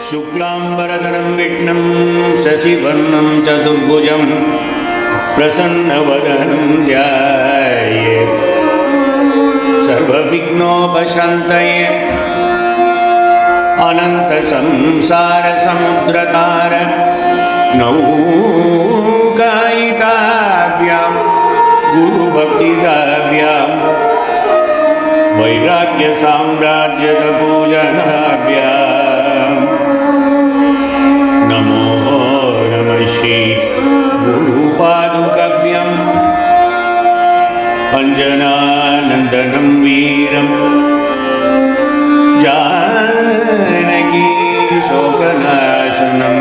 शुक्लांबरधरं विष्णुं शशिवर्णं चतुर्भुजं प्रसन्नवदनं ध्यायेत् सर्वविघ्नोपशान्तये अनन्तसंसारसमुद्रतार नौकायिताभ्यां गुरुभक्तिदाभ्यां वैराग्यसाम्राज्यपूजनाभ्यां नमो नमः श्री गुरुपादुकाभ्यां अञ्जनानन्दनं वीरं जानकी शोकनाशनं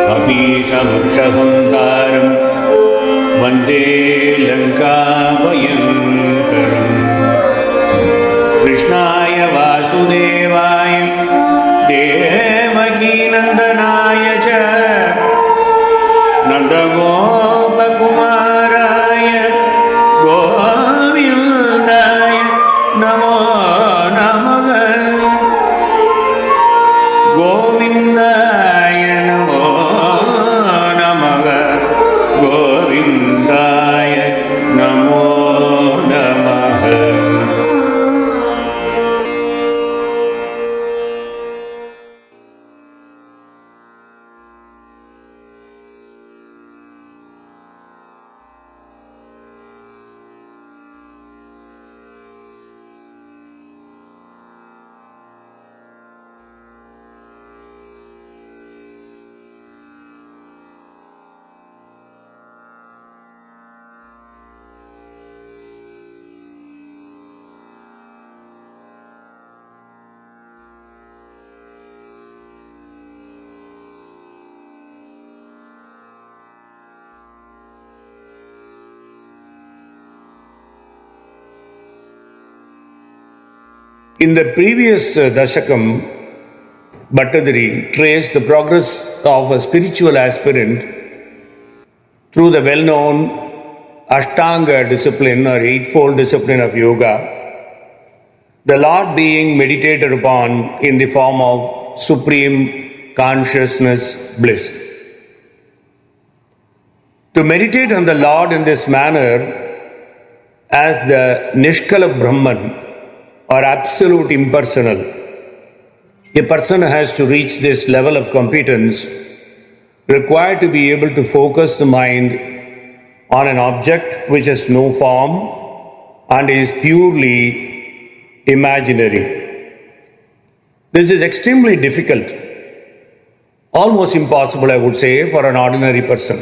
कपीशमक्षहंतारं वन्दे लङ्काभयङ्करम् कृष्णाय वासुदेवाय देवकीनन्दनाय च नन्दगोपकुमाराय गोविन्दाय नमो नमः गोविन्दाय नमो नमः गोविन्दाय नमो नमः. In the previous Dasakam, Bhattadri traced the progress of a spiritual aspirant through the well-known Ashtanga discipline or eightfold discipline of yoga, the Lord being meditated upon in the form of supreme consciousness bliss. To meditate on the Lord in this manner as the Nishkala Brahman or absolute impersonal, a person has to reach this level of competence required to be able to focus the mind on an object which has no form and is purely imaginary. This is extremely difficult, almost impossible, I would say, for an ordinary person.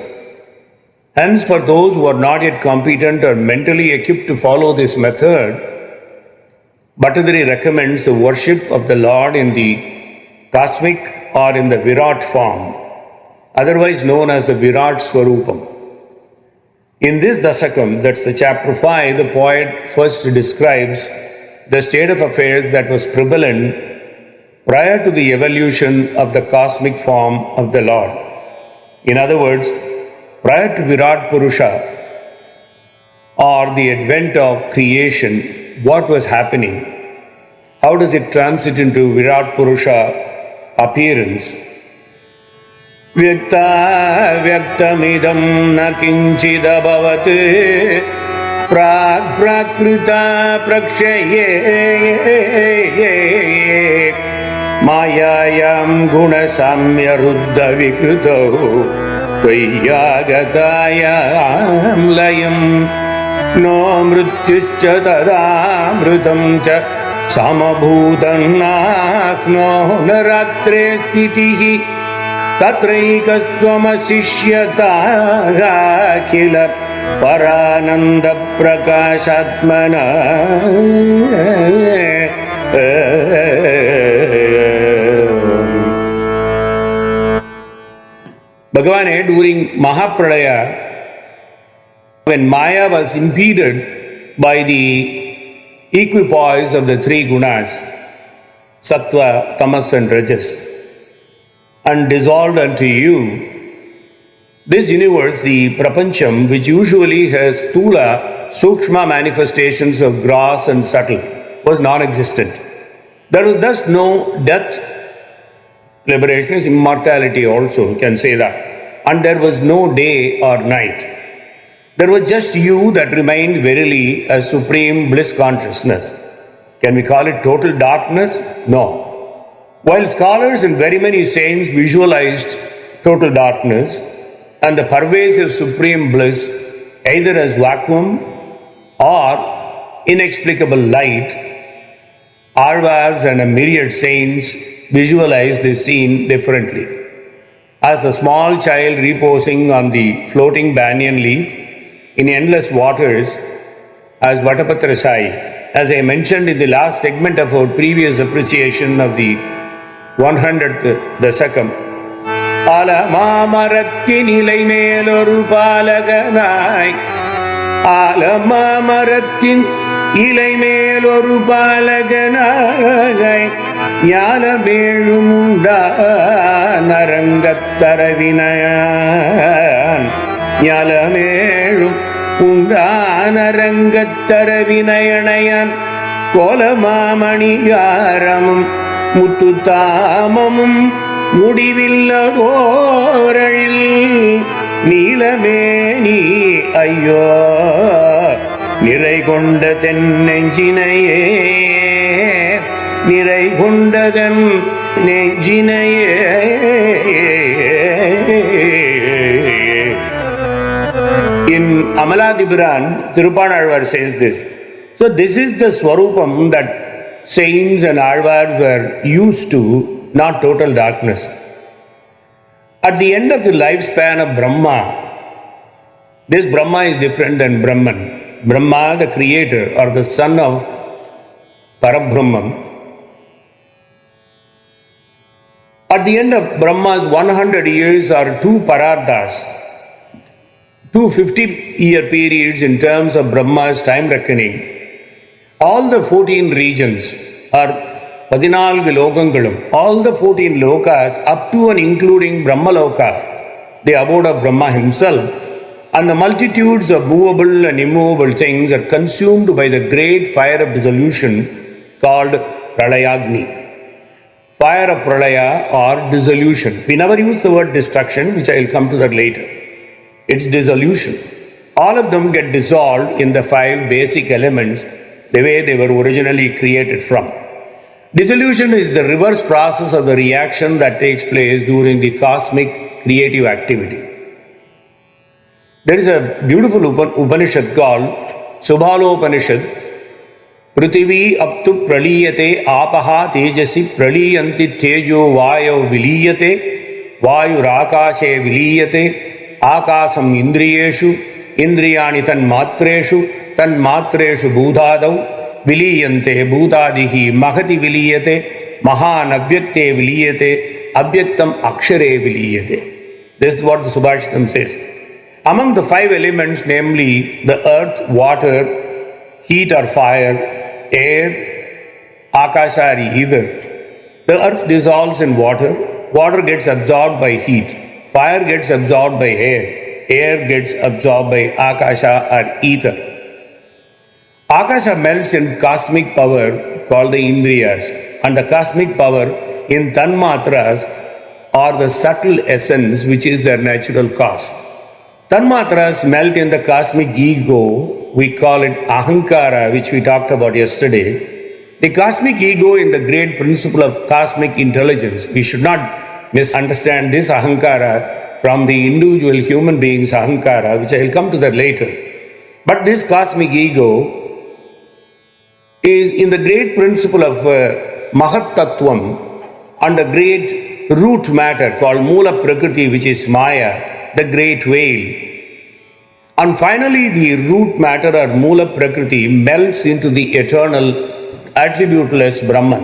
Hence, for those who are not yet competent or mentally equipped to follow this method, Bhattadri recommends the worship of the Lord in the cosmic or in the VIRÁT form, otherwise known as the VIRÁT Swarupam. In this Dasakam, that's the chapter 5, the poet first describes the state of affairs that was prevalent prior to the evolution of the cosmic form of the Lord. In other words, prior to VIRÁT Purusha or the advent of creation, what was happening? How does it transit into VIRÁT Purusha appearance? Vyakta vyaktamidam na kinchidabhavat prag prakrita prakshaye mayayam gunasamya ruddha vikruto tvayagatayam layam no mrityuscha tadamrutam cha samabhutanahno naratre stitihi tatraikastvamasishyata akila parananda prakashatmana. Bhagavan, during Mahabharata, when Maya was impeded by the equipoise of the three gunas, Sattva, Tamas and Rajas, and dissolved unto you, this universe, the Prapancham, which usually has Stula, Sukshma manifestations of gross and subtle, was non-existent. There was thus no death Liberation is immortality also, you can say that. And there was no day or night. There was just you that remained verily a supreme bliss consciousness. Can we call it total darkness? No. While scholars and very many saints visualized total darkness and the pervasive supreme bliss either as vacuum or inexplicable light, Alvars and a myriad saints visualize this scene differently. As the small child reposing on the floating banyan leaf in endless waters as Vatapatra Sai, as I mentioned in the last segment of our previous appreciation of the 100th Dasakam. Alamarattin ilai meloru palaganai, Alamarattin ilai meloru palaganai, Nyalamelumunda narangattaravinaya, Nyalamelum உண்டானரங்கத்தரவினயணையான் கோலமாமணியாரமும் முத்துத்தாமமும் முடிவில்லதோரழில் நீலமேனி ஐயோ நிறை கொண்ட தென்னெஞ்சினையே நிறை கொண்டதன் நெஞ்சினையே. In Amaladipuran, Tirupanalvar says this. So this is the Swarupam that saints and Alvars were used to, not total darkness. At the end of the lifespan of Brahma, this Brahma is different than Brahman. Brahma, the creator or the son of Parabrahman. At the end of Brahma's 100 years are two Parardas, two 50-year periods in terms of Brahma's time reckoning. All the 14 regions are 14 lokangalum, all the 14 lokas up to and including Brahmaloka, the abode of Brahma himself, and the multitudes of movable and immovable things are consumed by the great fire of dissolution called Pralayagni. Fire of Pralaya or dissolution. We never use the word destruction, which I will come to that later. It's dissolution. All of them get dissolved in the 5 basic elements, the way they were originally created from. Dissolution is the reverse process of the reaction that takes place during the cosmic creative activity. There is a beautiful Upanishad called Subhalopanishad. Prithvi aptu praliyate apaha tejasi praliyanti tejo vayo viliyate vayu rakashe viliyate Akasam indriyeshu, indriyani tanmatreshu bhudadau, viliyante bhudadihi mahati viliyate, mahanavyakte viliyate, avyaktam akshare viliyate. This is what the Subhashitam says. Among the 5 elements, namely the earth, water, heat or fire, air, akasha or ether, the earth dissolves in water, water gets absorbed by heat. Fire gets absorbed by air gets absorbed by akasha or ether. Akasha melts in cosmic power called the Indriyas, and the cosmic power in Tanmatras or the subtle essence which is their natural cause. Tanmatras melt in the cosmic ego, we call it Ahankara, which we talked about yesterday. The cosmic ego in the great principle of cosmic intelligence. We should not misunderstand this Ahankara from the individual human being's Ahankara, which I will come to that later. But this cosmic ego is in the great principle of Mahat Tattvam and the great root matter called Mula Prakriti, which is Maya, the great veil. And finally, the root matter or Mula Prakriti melts into the eternal attributeless Brahman.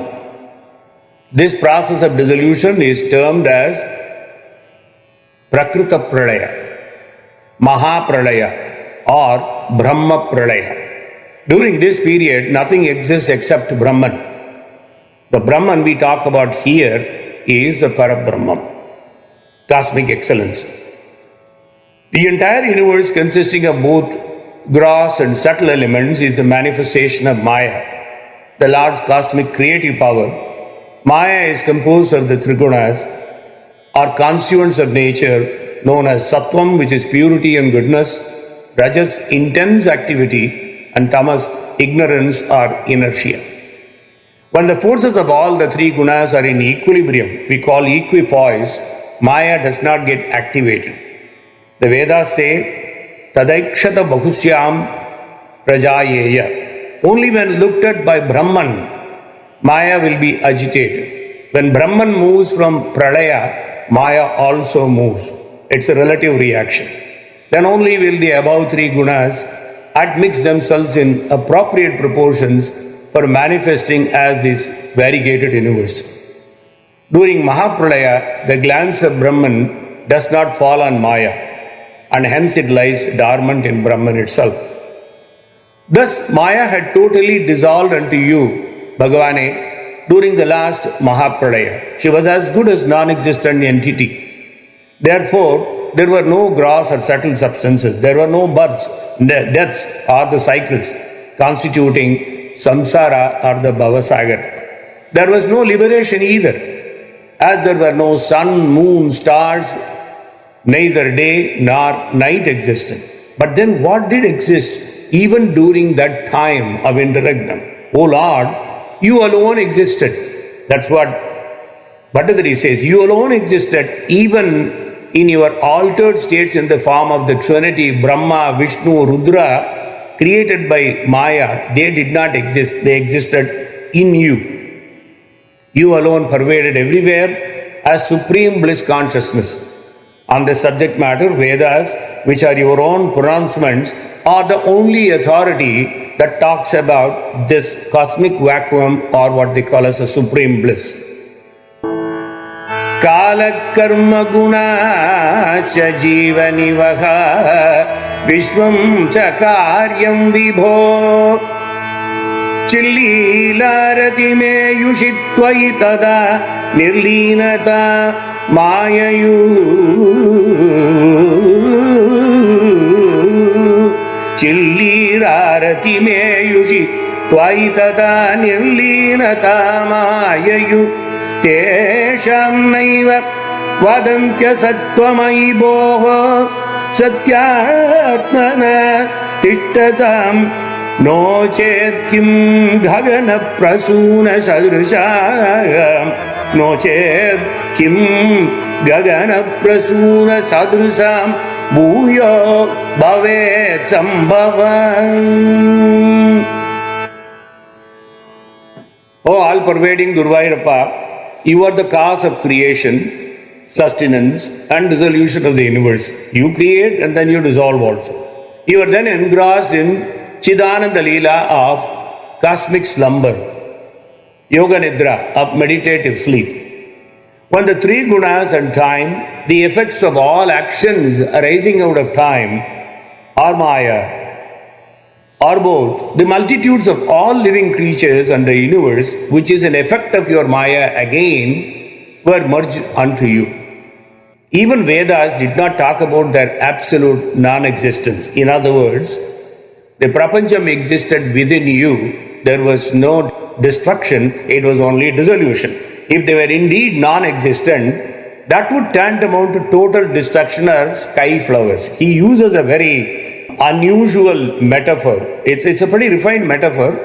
This process of dissolution is termed as Prakrita Pralaya, Maha Pralaya or Brahma Pralaya. During this period, nothing exists except Brahman. The Brahman we talk about here is the Parabrahman, cosmic excellence. The entire universe consisting of both gross and subtle elements is the manifestation of Maya, the Lord's cosmic creative power. Maya is composed of the Trigunas, are constituents of nature known as Sattvam, which is purity and goodness, Rajas, intense activity, and Tamas, ignorance or inertia. When the forces of all the three gunas are in equilibrium, we call equipoise, Maya does not get activated. The Vedas say, Tadaikshata bahusyam prajayeya. Only when looked at by Brahman, Maya will be agitated. When Brahman moves from Pralaya, Maya also moves. It's a relative reaction. Then only will the above three gunas admix themselves in appropriate proportions for manifesting as this variegated universe. During Mahapralaya, the glance of Brahman does not fall on Maya, and hence it lies dormant in Brahman itself. Thus, Maya had totally dissolved unto you, Bhagavane, during the last Mahapralaya. She was as good as non-existent entity. Therefore, there were no gross or subtle substances. There were no births, deaths, or the cycles constituting samsara or the bhavasagar. There was no liberation either, as there were no sun, moon, stars, neither day nor night existed. But then what did exist even during that time of interregnum? O Lord, you alone existed. That's what Bhattadari says. You alone existed even in your altered states in the form of the Trinity, Brahma, Vishnu, Rudra, created by Maya. They did not exist. They existed in you. You alone pervaded everywhere as supreme bliss consciousness. On the subject matter, Vedas, which are your own pronouncements, are the only authority that talks about this cosmic vacuum, or what they call as a supreme bliss. Kala karma guna cha jivanivaha Vishwam cha karyam vibho Chillilarati me yushittvai tada nirlinata mayayu Chillirarati me yushittvai tada nirlinata mayayu Tesham naiva vadantya sattvamai boho Satyatmana tishtatam no chet kim ghagana prasuna sadrusam no chet kim gagana prasuna sadrusam bhuyo bhavet sambhavam. Oh, all-pervading Thiruvaiyaru, you are the cause of creation, sustenance and dissolution of the universe. You create and then you dissolve also. You are then engrossed in Chidananda Leela of cosmic slumber, Yoga Nidra of meditative sleep. When the three gunas and time, the effects of all actions arising out of time, are Maya, or both, the multitudes of all living creatures and the universe, which is an effect of your Maya again, were merged unto you. Even Vedas did not talk about their absolute non-existence. In other words, the Prapancham existed within you. There was no destruction, it was only dissolution. If they were indeed non-existent, that would tantamount to total destruction or sky flowers. He uses a very unusual metaphor. It's a pretty refined metaphor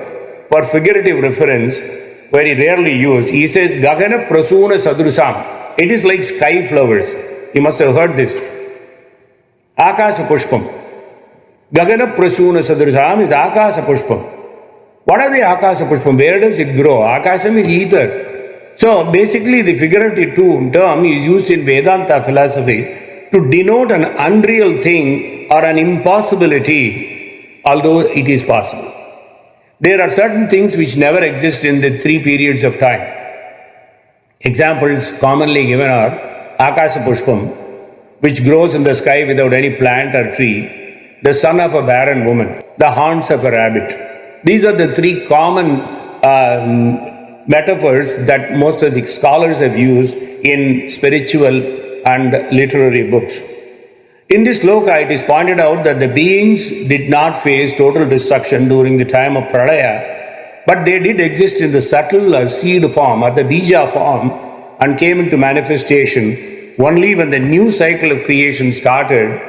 for figurative reference, very rarely used. He says, Gagana prasuna sadrusam. It is like sky flowers. You must have heard this. Akasa pushpam. Gagana prasuna sadrusam is akasa pushpam. What are the akasa pushpam? Where does it grow? Akasam is ether. So basically the figurative term is used in Vedanta philosophy to denote an unreal thing or an impossibility, although it is possible. There are certain things which never exist in the three periods of time. Examples commonly given are Akasa Pushpam, which grows in the sky without any plant or tree, the son of a barren woman, the horns of a rabbit. These are the three common metaphors that most of the scholars have used in spiritual and literary books. In this sloka, it is pointed out that the beings did not face total destruction during the time of Pralaya, but they did exist in the subtle or seed form or the bija form and came into manifestation only when the new cycle of creation started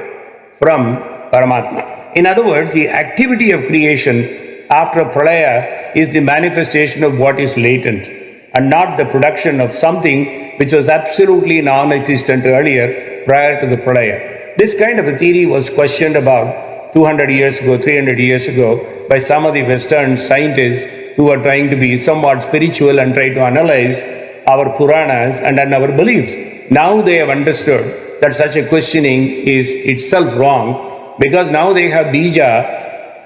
from Paramatma. In other words, the activity of creation after Pralaya is the manifestation of what is latent and not the production of something which was absolutely non-existent earlier prior to the Pralaya. This kind of a theory was questioned about 200 years ago, 300 years ago by some of the Western scientists who were trying to be somewhat spiritual and try to analyze our Puranas and our beliefs. Now they have understood that such a questioning is itself wrong, because now they have bija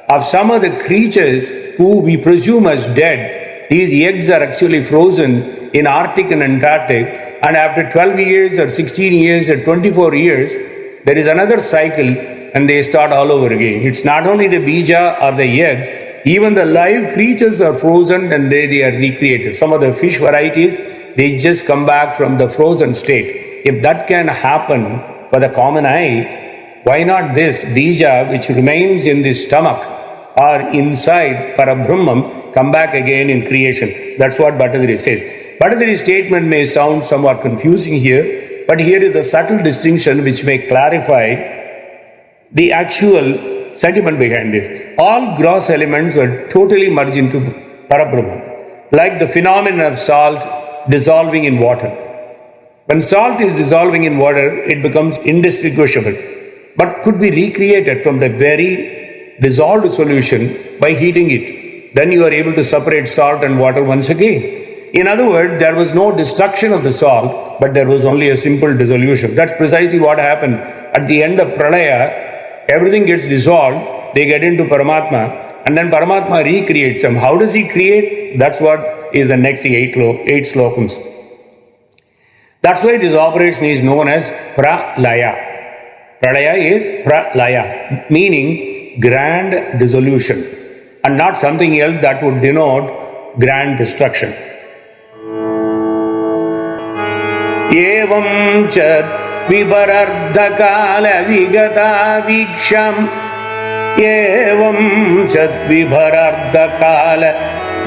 of some of the creatures who we presume as dead. These eggs are actually frozen in Arctic and Antarctic, and after 12 years or 16 years or 24 years, there is another cycle and they start all over again. It's not only the bija or the eggs, even the live creatures are frozen and they are recreated. Some of the fish varieties, they just come back from the frozen state. If that can happen for the common eye, why not this bija which remains in the stomach or inside Parabrahman come back again in creation? That's what Bhattadri says. Bhattadri's statement may sound somewhat confusing here, but here is the subtle distinction which may clarify the actual sentiment behind this. All gross elements were totally merged into Parabrahman, like the phenomenon of salt dissolving in water. When salt is dissolving in water, it becomes indistinguishable, but could be recreated from the very dissolved solution by heating it. Then you are able to separate salt and water once again. In other words, there was no destruction of the salt, but there was only a simple dissolution. That's precisely what happened. At the end of Pralaya, everything gets dissolved, they get into Paramatma, and then Paramatma recreates them. How does he create? That's what is the next eight slokams. That's why this operation is known as Pralaya. Pralaya is Pralaya, meaning grand dissolution, and not something else that would denote grand destruction. Evam chat viparardhakala vigata viksham. Evam chat viparardhakala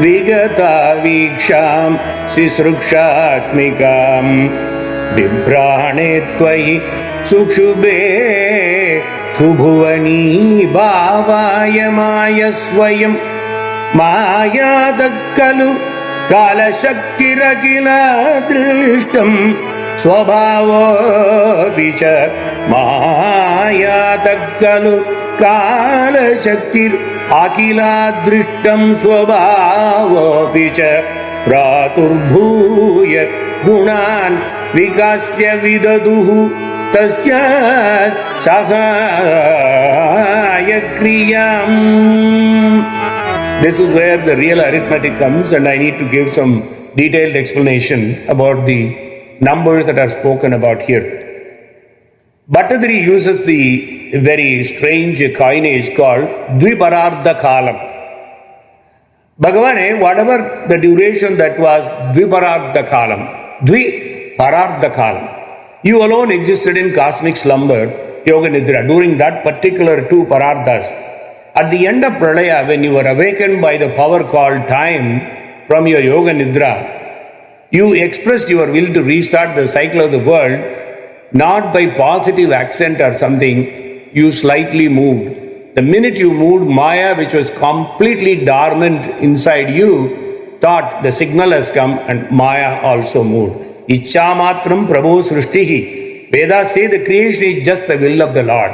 vigata viksham sisrukshatmikam vibrane tvai sukshubhe thubhuvani bhavaya maya swayam maya dakkalu kala shaktirakila drishtam swabhavo vicha maya dakkalu kala shaktir akila drishtam swabhavo vicha praturbhuya gunan vikasya vidaduhu tasya sahaya kriyam. This is where the real arithmetic comes, and I need to give some detailed explanation about the numbers that are spoken about here. Bhattadri uses the very strange coinage called Dviparardha Kalam. Bhagavan, whatever the duration that was Dviparardha Kalam, Dviparardha Kalam, you alone existed in cosmic slumber, Yoga Nidra, during that particular two Parardhas. At the end of Pralaya, when you were awakened by the power called time from your Yoga Nidra, you expressed your will to restart the cycle of the world, not by positive accent or something, you slightly moved. The minute you moved, Maya, which was completely dormant inside you, thought the signal has come, and Maya also moved. Ichchamatram Prabhu Srishtihi. Vedas say the creation is just the will of the Lord.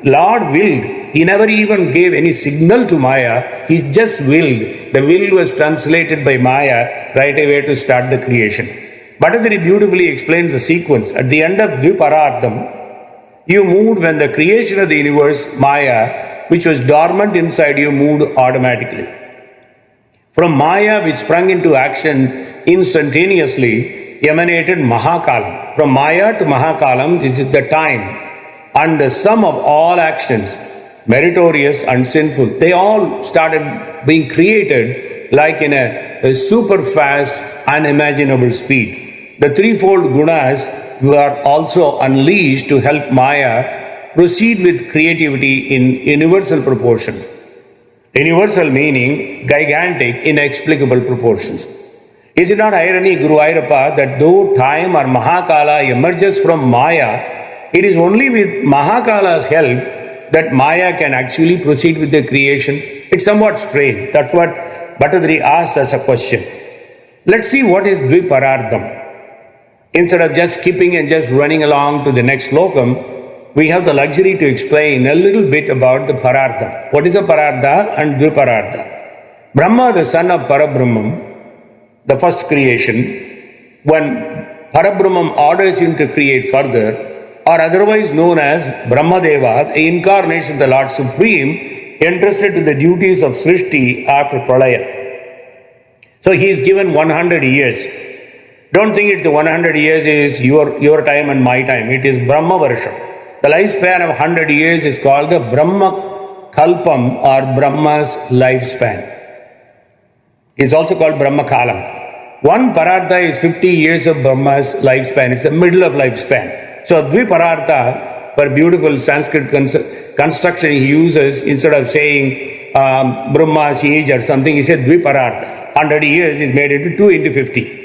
Lord willed. He never even gave any signal to Maya. He just willed. The will was translated by Maya right away to start the creation. Bhattadri beautifully explains the sequence. At the end of Dviparardham, you moved when the creation of the universe, Maya, which was dormant inside you, moved automatically. From Maya, which sprung into action instantaneously, emanated Mahakalam. From Maya to Mahakalam, this is the time. And the sum of all actions, meritorious and sinful, they all started being created like in a super fast, unimaginable speed. The threefold gunas were also unleashed to help Maya proceed with creativity in universal proportions. Universal meaning gigantic, inexplicable proportions. Is it not irony, Guru Ayyappa, that though time or Mahakala emerges from Maya, it is only with Mahakala's help that Maya can actually proceed with the creation? It's somewhat strange. That's what Bhattadri asks as a question. Let's see what is Dviparardham. Instead of just skipping and just running along to the next slokam, we have the luxury to explain a little bit about the Parardha. What is a Parardha and Dviparardha? Brahma, the son of Parabrahman, the first creation, when Parabrahman orders him to create further, or otherwise known as Brahmadeva, the incarnation of the Lord Supreme, entrusted to the duties of Srishti after Pralaya. So he is given 100 years. Don't think it's the 100 years is your time and my time. It is Brahma Varsha. The lifespan of 100 years is called the Brahma Kalpam or Brahma's lifespan. It's also called Brahma Kalam. One Parartha is 50 years of Brahma's lifespan. It's the middle of lifespan. So Dviparartha, for beautiful Sanskrit construction he uses, instead of saying Brahma's age or something, he said Dviparartha. 100 years is made into 2 into 50.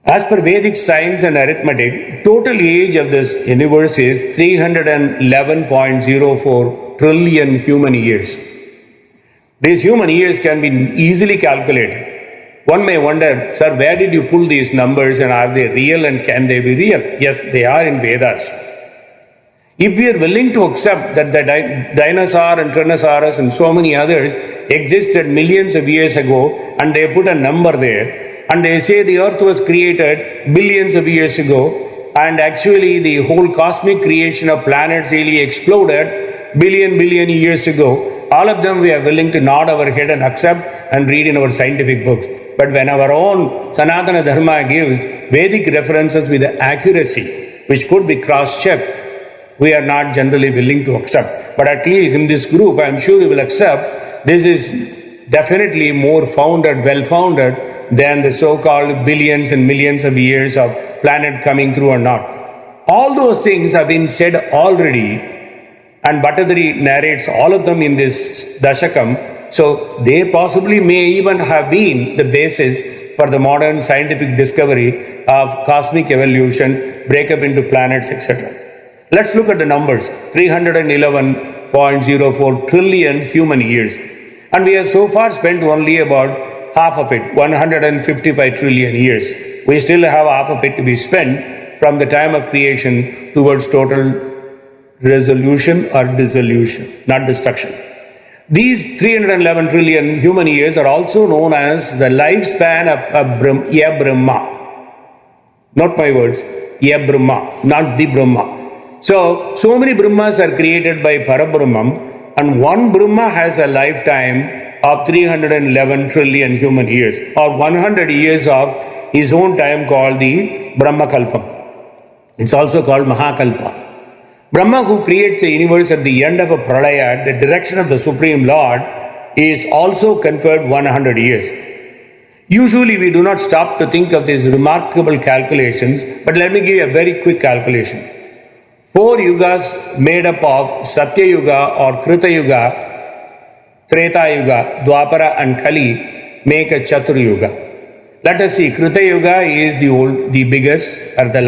As per Vedic science and arithmetic, total age of this universe is 311.04 trillion human years. These human years can be easily calculated. One may wonder, sir, where did you pull these numbers and are they real and can they be real? Yes, they are in Vedas. If we are willing to accept that the dinosaur and Tyrannosaurus and so many others existed millions of years ago and they put a number there, and they say the earth was created billions of years ago, and actually the whole cosmic creation of planets really exploded billion years ago. All of them we are willing to nod our head and accept and read in our scientific books. But when our own Sanatana Dharma gives Vedic references with accuracy, which could be cross-checked, we are not generally willing to accept. But at least in this group, I am sure we will accept this is definitely more founded, well-founded than the so-called billions and millions of years of planet coming through or not. All those things have been said already, and Bhattadri narrates all of them in this Dasakam, so they possibly may even have been the basis for the modern scientific discovery of cosmic evolution, breakup into planets, etc. Let's look at the numbers, 311.04 trillion human years. And we have so far spent only about half of it, 155 trillion years. We still have half of it to be spent from the time of creation towards total resolution or dissolution, not destruction. These 311 trillion human years are also known as the lifespan of Brahma. Not my words, Brahma, not the Brahma. So many Brahmas are created by Parabrahman, and one Brahma has a lifetime of 311 trillion human years, or 100 years of his own time, called the Brahma Kalpam. It's also called Mahakalpa. Brahma, who creates the universe at the end of a pralaya, at the direction of the Supreme Lord, is also conferred 100 years. Usually we do not stop to think of these remarkable calculations, but let me give you a very quick calculation. 4 yugas made up of Satya Yuga or Krita Yuga, Treta Yuga, Dwapara and Kali make a Chatur Yuga. Let us see, Krita Yuga is the biggest or the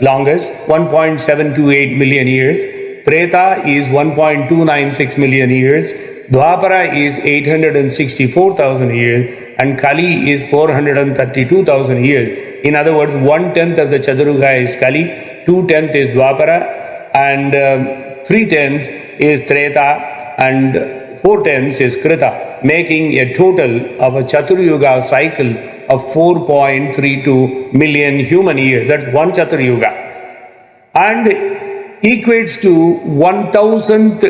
longest, 1.728 million years. Treta is 1.296 million years. Dwapara is 864,000 years. And Kali is 432,000 years. In other words, 1/10 of the Chaturyuga is Kali, 2/10 is Dwapara, and 3/10 is Treta, and 4/10 is Krita, making a total of a Chaturyuga cycle of 4.32 million human years. That's one Chaturyuga. And equates to 1,000th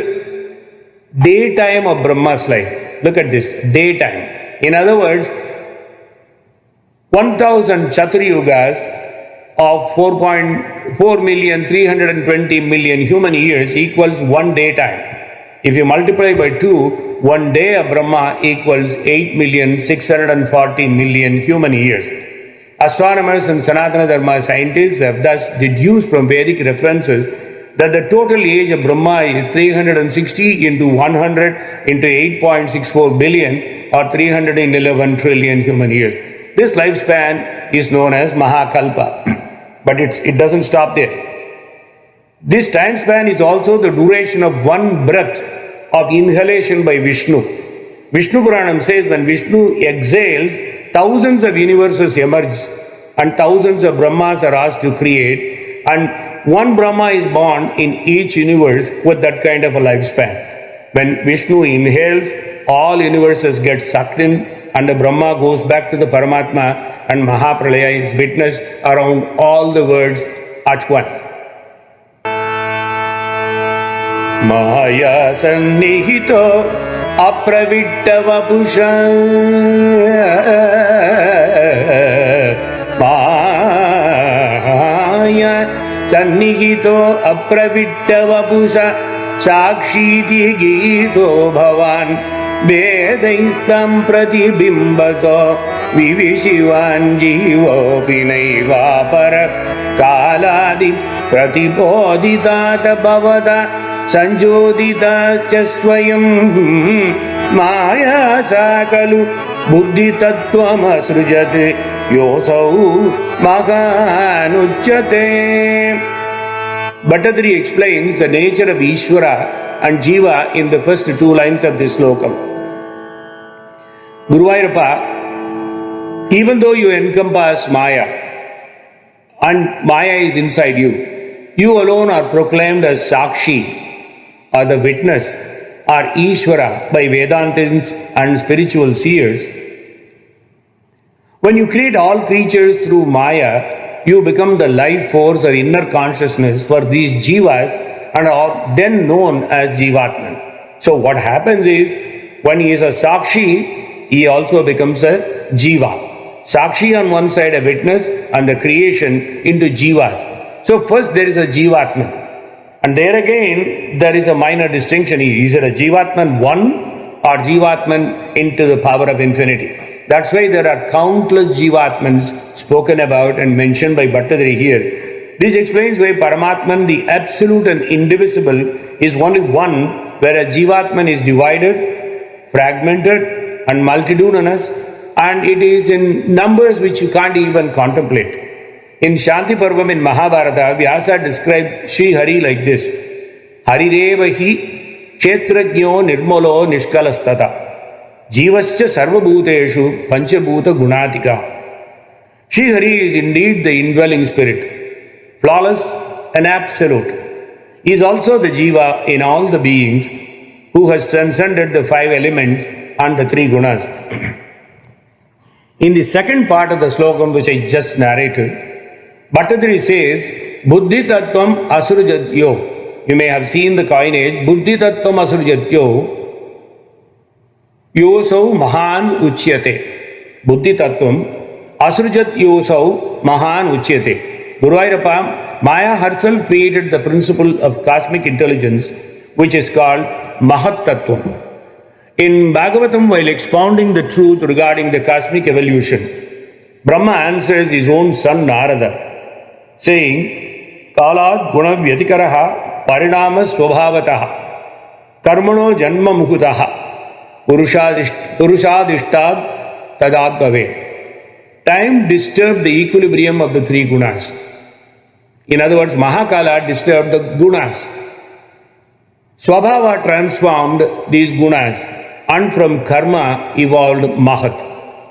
daytime of Brahma's life. Look at this, daytime. In other words, 1,000 Chaturyugas of 4,320,000,000 human years equals one daytime. If you multiply by 2, 1 day of Brahma equals 8,640,000,000 human years. Astronomers and Sanatana Dharma scientists have thus deduced from Vedic references that the total age of Brahma is 360 into 100 into 8.64 billion or 311 trillion human years. This lifespan is known as Mahakalpa. But it doesn't stop there. This time span is also the duration of one breath of inhalation by Vishnu. Vishnu Puranam says when Vishnu exhales, thousands of universes emerge and thousands of Brahmas are asked to create, and one Brahma is born in each universe with that kind of a lifespan. When Vishnu inhales, all universes get sucked in and the Brahma goes back to the Paramatma, and Mahapralaya is witnessed around all the worlds at once. Maya sannihito apravitta vapusha Maya sannihito apravitta vapusha Sakshiti gito bhavan Vedaistam pratibimbato Vivishivan jivo pinaiva para Kaladi pratibodhitata bhavata Sanjodita chasvayam Maya sakalu Buddhi tattvam asrujate Yosau Mahanuchyate. Bhattadri explains the nature of Ishvara and Jiva in the first two lines of this slokam. Guruvayurappa, even though you encompass Maya and Maya is inside you, you alone are proclaimed as Sakshi, or the witness, or Ishvara by Vedantins and spiritual seers. When you create all creatures through Maya, you become the life force or inner consciousness for these Jivas and are then known as Jivatman. So what happens is, when he is a Sakshi, he also becomes a Jiva. Sakshi on one side, a witness, and the creation into Jivas. So first there is a Jivatman. And there again, there is a minor distinction. Is it a Jivatman 1 or Jivatman into the power of infinity? That's why there are countless Jivatmans spoken about and mentioned by Bhattadri here. This explains why Paramatman, the absolute and indivisible, is only one, where a Jivatman is divided, fragmented, and multitudinous, and it is in numbers which you can't even contemplate. In Shanti Parvam in Mahabharata, Vyasa described Sri Hari like this: Harirevahi kshetrajño nirmalo nishkalastata jivascha sarvabhuteshu panchabhuta gunatika. Sri Hari is indeed the indwelling spirit, flawless and absolute. He is also the Jiva in all the beings who has transcended the 5 elements and the 3 gunas. In the second part of the slokam which I just narrated, Bhattadri says, Buddhi Tattvam Asrujatyo. You may have seen the coinage, Buddhi Tattvam Asrujatyo, Yosau Mahan Uchyate. Buddhi Tattvam Asrujat Yosau Mahan Uchyate. Guruvayurappa, Maya herself created the principle of cosmic intelligence, which is called Mahat Tattvam. In Bhagavatam, while expounding the truth regarding the cosmic evolution, Brahma answers his own son Narada, saying, Kalad guna vyatikaraha parinama swabhavataha karmano janma mukutaha purushadishtad tadad bhavet. Time disturbed the equilibrium of the 3 gunas. In other words, Mahakala disturbed the gunas. Swabhava transformed these gunas, and from karma evolved Mahat,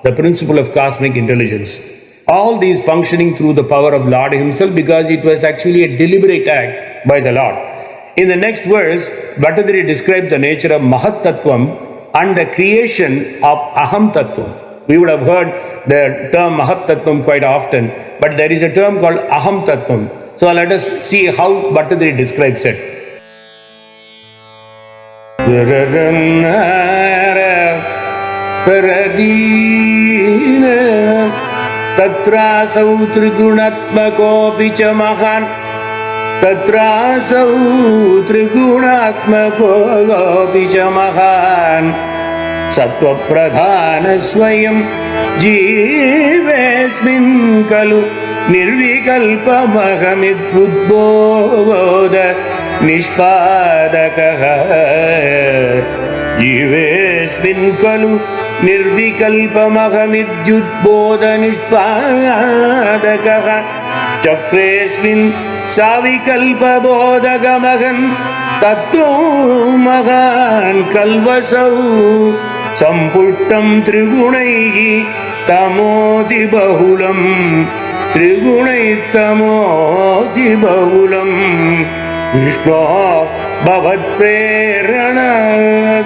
the principle of cosmic intelligence. All these functioning through the power of Lord himself, because it was actually a deliberate act by the Lord. In the next verse, Bhattadri describes the nature of Mahat Tattvam and the creation of Aham Tattvam. We would have heard the term Mahat Tattvam quite often, but there is a term called Aham Tattvam. So let us see how Bhattadri describes it. Tatrasau trigunaatmakopi cha mahan Tatrasau trigunaatmakopi cha mahan Sattva pradhana swayam jivesmin kalu Nirvikalpa mahamid buddhoda nishpadakaha Jives Chakresmin kalu nirvikalpamahamidyudbodhanishpadakaha Chakresmin savikalpabodhagamahan tattumahan kalvasau sampushtam trigunaihi tamoti bahulam Trigunai tamoti bahulam Vishnu bhavat prerana.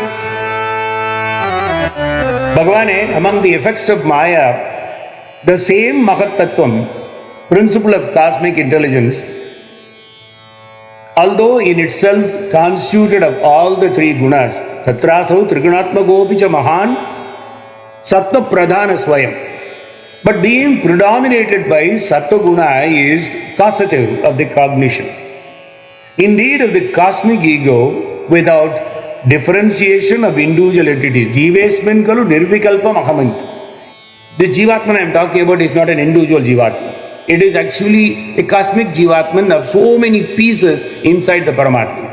Bhagavane, among the effects of Maya, the same Mahat-tattvam, principle of cosmic intelligence, although in itself constituted of all the three gunas, tatrasau trigunatmagopicha mahan sattva pradhana swayam, but being predominated by sattva guna is causative of the cognition. Indeed, of the cosmic ego without differentiation of individual entities. Jivesmin kalu nirvikalpam ahamant. The Jivatman I am talking about is not an individual Jivatman. It is actually a cosmic Jivatman of so many pieces inside the Paramatma.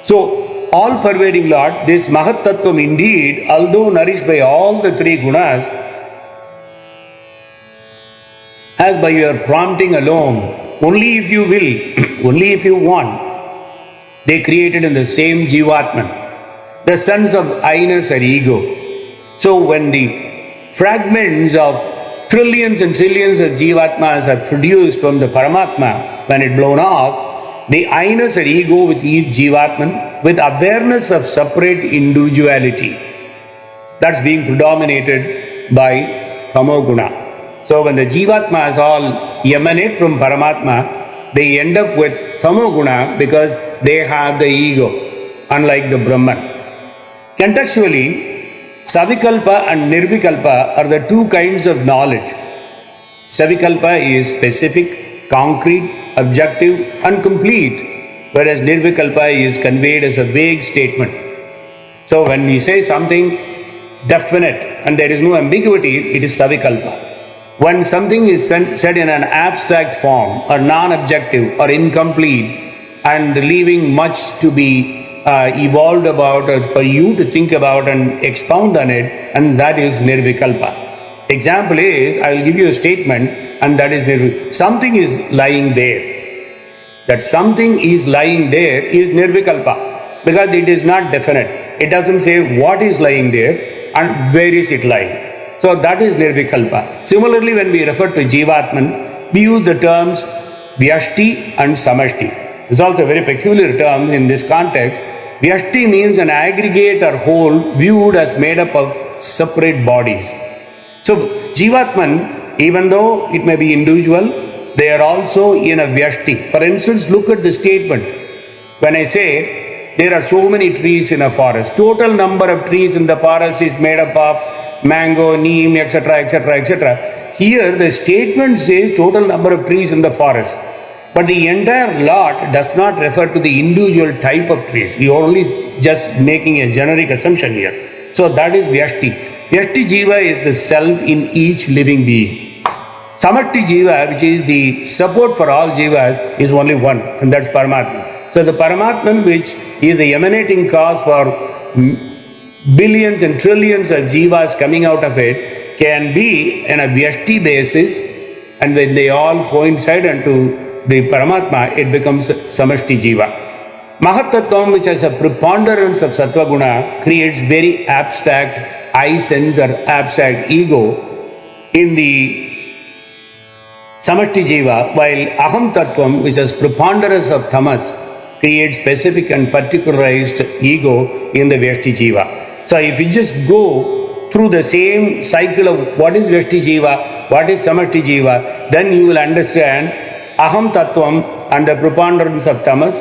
So, all pervading Lord, this Mahat Tattvam indeed, although nourished by all the three gunas, as by your prompting alone, only if you will, only if you want, they created in the same Jivatman, the sons of I-ness or ego. So when the fragments of trillions and trillions of Jivatmas are produced from the Paramatma, when it blown off, the I-ness or ego with each Jivatman, with awareness of separate individuality, that's being predominated by Tamoguna. So when the Jivatmas all emanate from Paramatma, they end up with Tamoguna because they have the ego, unlike the Brahman. Contextually, Savikalpa and Nirvikalpa are the two kinds of knowledge. Savikalpa is specific, concrete, objective and complete, whereas Nirvikalpa is conveyed as a vague statement. So when we say something definite and there is no ambiguity, it is Savikalpa. When something is said in an abstract form or non-objective or incomplete and leaving much to be evolved about or for you to think about and expound on it, and that is Nirvikalpa. Example is, I will give you a statement and that is Nirvikalpa. Something is lying there. That something is lying there is Nirvikalpa because it is not definite. It doesn't say what is lying there and where is it lying. So that is Nirvikalpa. Similarly, when we refer to Jivatman, we use the terms Vyashti and Samashti. It's also a very peculiar term in this context. Vyashti means an aggregate or whole viewed as made up of separate bodies. So Jivatman, even though it may be individual, they are also in a Vyashti. For instance, look at the statement. When I say there are so many trees in a forest, total number of trees in the forest is made up of mango, neem, etc., etc., etc. Here the statement says total number of trees in the forest. But the entire lot does not refer to the individual type of trees. We are only just making a generic assumption here. So that is Vyashti. Vyashti Jiva is the self in each living being. Samashti Jiva, which is the support for all Jivas, is only one, and that's Paramatma. So the Paramatman, which is the emanating cause for billions and trillions of Jivas coming out of it, can be on a Vyashti basis, and when they all coincide unto the Paramatma, it becomes Samashti Jiva. Mahat-tattvam, which has a preponderance of Sattva Guna, creates very abstract I sense or abstract ego in the Samashti Jiva, while Aham Tattvam, which has preponderance of Tamas, creates specific and particularized ego in the Vyashti Jiva. So if you just go through the same cycle of what is Vyashti Jiva, what is Samashti Jiva, then you will understand Aham Tattvam and the preponderance of Tamas.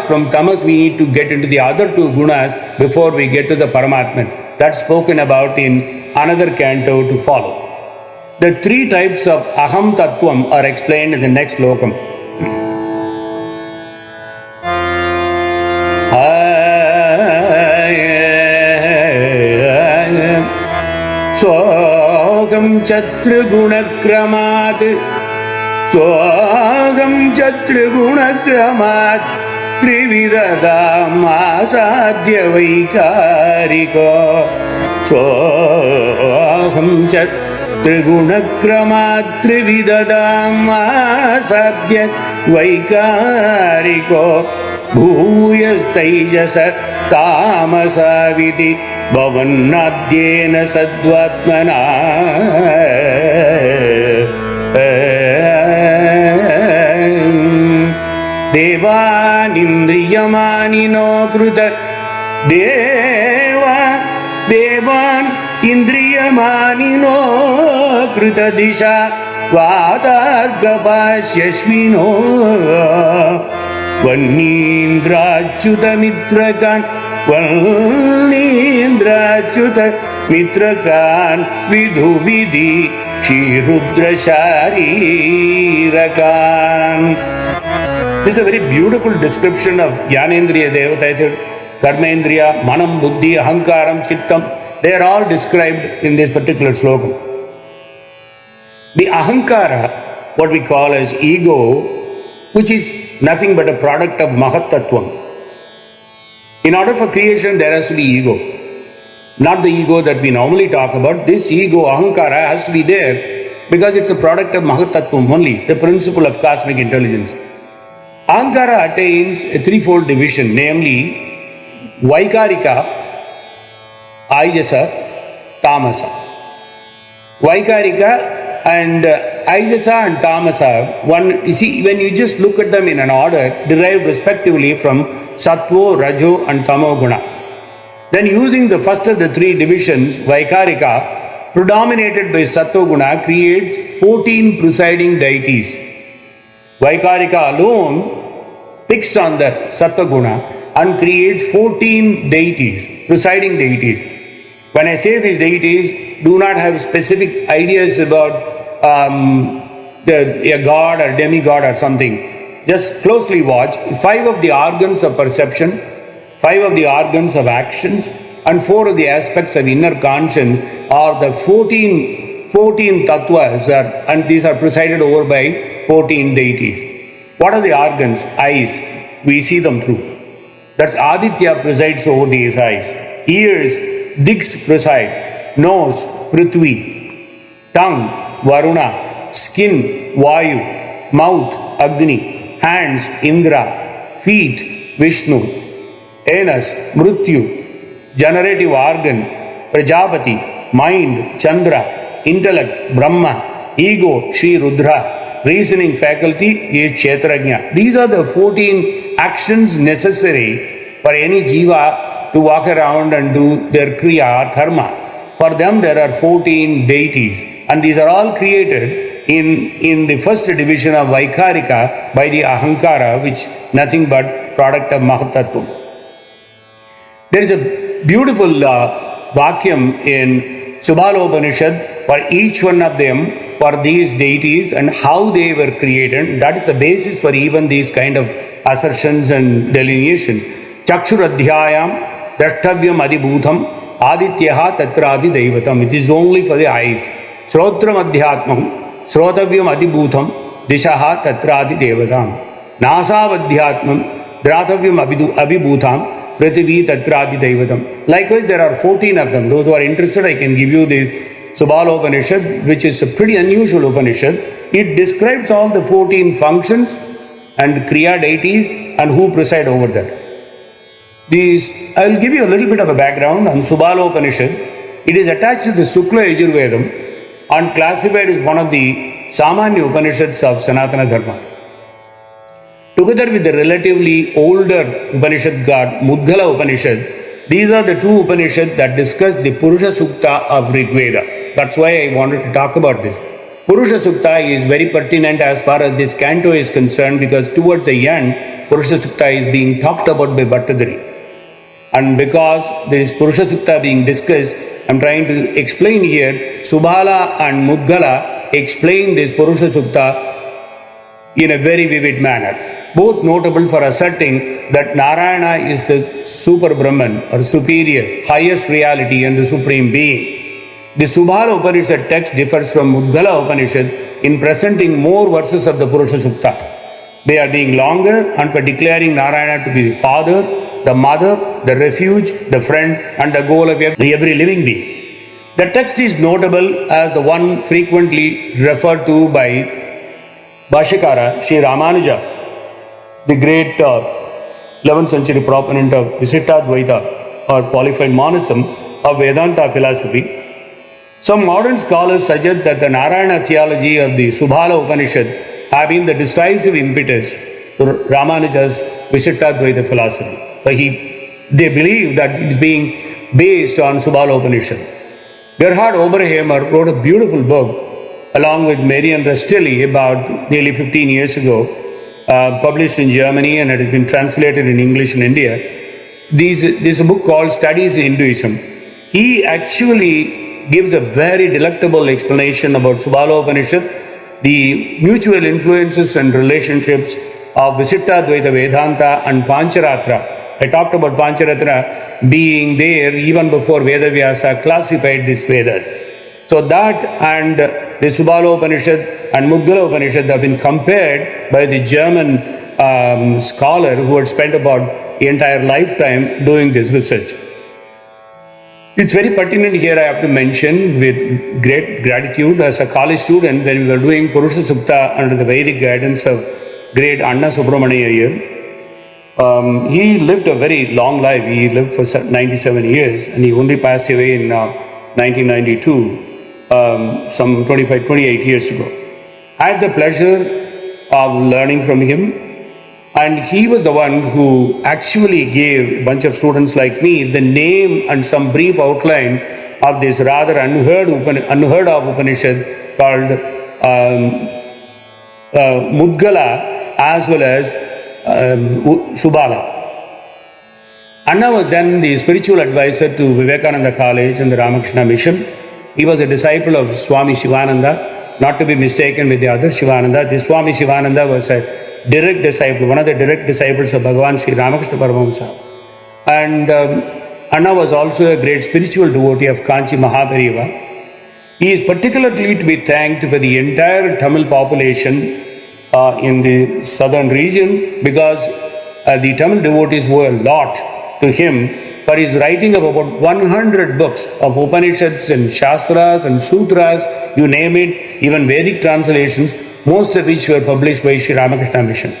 From Tamas we need to get into the other two gunas before we get to the Paramatman. That's spoken about in another canto to follow. The three types of Aham Tattvam are explained in the next lokam. Swagam Chatragunakramat Swagam Chatragunakramat Trividadam Asadhya Vaikariko Soham Chat Trigunakramat Trividadamasadya Vaikariko Bhuyas Taijasa Tamasaviti Bhavannadyena Sadvatmana Devanindriyamanino Kruta Devan Indriyamanino Kruta Disha Vatargapashyashvino Vanindrachuta Mitrakan Vanindrachuta Mitrakan Vidhu Vidhi Shirudra Sharirakan. This is a very beautiful description of Jnanendriya Devata, Karmendriya, Manam, Buddhi, Ahankaram, Chittam. They are all described in this particular slogan. The Ahankara, what we call as ego, which is nothing but a product of Mahat-tattvam. In order for creation, there has to be ego. Not the ego that we normally talk about. This ego, Ahankara, has to be there because it's a product of Mahat-tattvam only, the principle of cosmic intelligence. Ahankara attains a threefold division, namely Vaikarika, Aijasa, Tamasa. Vaikarika and Aijasa and Tamasa, you see, when you just look at them in an order, derived respectively from Sattva, Rajo and Tamo Guna. Then using the first of the three divisions, Vaikarika, predominated by Sattva Guna, creates 14 presiding deities. Vaikarika alone picks on the Sattva Guna and creates 14 deities, presiding deities. When I say these deities, do not have specific ideas about a god or demigod or something. Just closely watch. 5 of the organs of perception, 5 of the organs of actions, and 4 of the aspects of inner conscience are the 14 tattvas, and these are presided over by 14 deities. What are the organs? Eyes. We see them through. That's Aditya presides over these eyes. Ears, Diks preside. Nose, Prithvi. Tongue, Varuna. Skin, Vayu. Mouth, Agni. Hands, Indra. Feet, Vishnu. Anus, Mrityu. Generative organ, Prajapati. Mind, Chandra. Intellect, Brahma. Ego, Shri Rudra. Reasoning faculty is Kshetrajna. These are the 14 actions necessary for any jiva to walk around and do their kriya or karma. For them there are 14 deities, and these are all created in the first division of Vaikarika by the Ahankara, which nothing but product of Mahatattva. There is a beautiful vakyam in Subhalopanishad for each one of them, for these deities and how they were created. That is the basis for even these kind of assertions and delineation. Chakshuradhyayam drashtavyam adibhutam adityaha tatradi daivatam. It is only for the eyes. Srotram adhyatmam srotavyam adibhutam dishaha tatradi devatam. Nasavadhyatmam dratavyam abhibhutam prithvi tatradi daivatam. Likewise, there are 14 of them. Those who are interested, I can give you this Subhalopanishad, which is a pretty unusual Upanishad. It describes all the 14 functions and Kriya deities and who preside over that. I will give you a little bit of a background on Subhalopanishad. It is attached to the Sukla Yajurvedam and classified as one of the Samanya Upanishads of Sanatana Dharma. Together with the relatively older Upanishad god Mudgala Upanishad, these are the two Upanishads that discuss the Purusha Sukta of Rigveda. That's why I wanted to talk about this. Purusha Sukta is very pertinent as far as this canto is concerned, because towards the end, Purusha Sukta is being talked about by Bhattadari. And because there is Purusha Sukta being discussed, I am trying to explain here. Subhala and Mudgala explain this Purusha Sukta in a very vivid manner. Both notable for asserting that Narayana is the super Brahman or superior, highest reality and the supreme being. The Subhala Upanishad text differs from Mudgala Upanishad in presenting more verses of the Purusha Sukta. They are being longer and for declaring Narayana to be the father, the mother, the refuge, the friend, and the goal of every living being. The text is notable as the one frequently referred to by Bhashyakara Sri Ramanuja, the great 11th century proponent of Visitadvaita or qualified monism of Vedanta philosophy. Some modern scholars suggest that the Narayana theology of the Subhala Upanishad have been the decisive impetus to Ramanuja's Visitadvaita philosophy. So they believe that it's being based on Subhala Upanishad. Gerhard Oberheimer wrote a beautiful book along with Marian Rastelli about nearly 15 years ago, published in Germany, and it has been translated in English in India. This is a book called Studies in Hinduism. He actually gives a very delectable explanation about Subhala Upanishad, the mutual influences and relationships of Visitadvaita Vedanta and Pancharatra. I talked about Pancharatra being there even before Vedavyasa classified these Vedas. So that and the Subhala Upanishad and Mudgala Upanishad have been compared by the German scholar who had spent about the entire lifetime doing this research. It's very pertinent here, I have to mention with great gratitude, as a college student when we were doing Purusha Sukta under the Vedic guidance of great Anna Subramaniya Iyer. He lived a very long life. He lived for 97 years and he only passed away in 1992, some 28 years ago. I had the pleasure of learning from him, and he was the one who actually gave a bunch of students like me the name and some brief outline of this rather unheard of Upanishad called Mudgala as well as Subhala. Anna was then the spiritual advisor to Vivekananda College and the Ramakrishna Mission. He was a disciple of Swami Shivananda, not to be mistaken with the other Shivananda. This Swami Shivananda was a direct disciple, one of the direct disciples of Bhagavan Sri Ramakrishna Paramahamsa. And Anna was also a great spiritual devotee of Kanchi Mahabharata. He is particularly to be thanked for the entire Tamil population in the southern region, because the Tamil devotees owe a lot to him for his writing of about 100 books of Upanishads and Shastras and Sutras, you name it, even Vedic translations, most of which were published by Sri Ramakrishna Mission.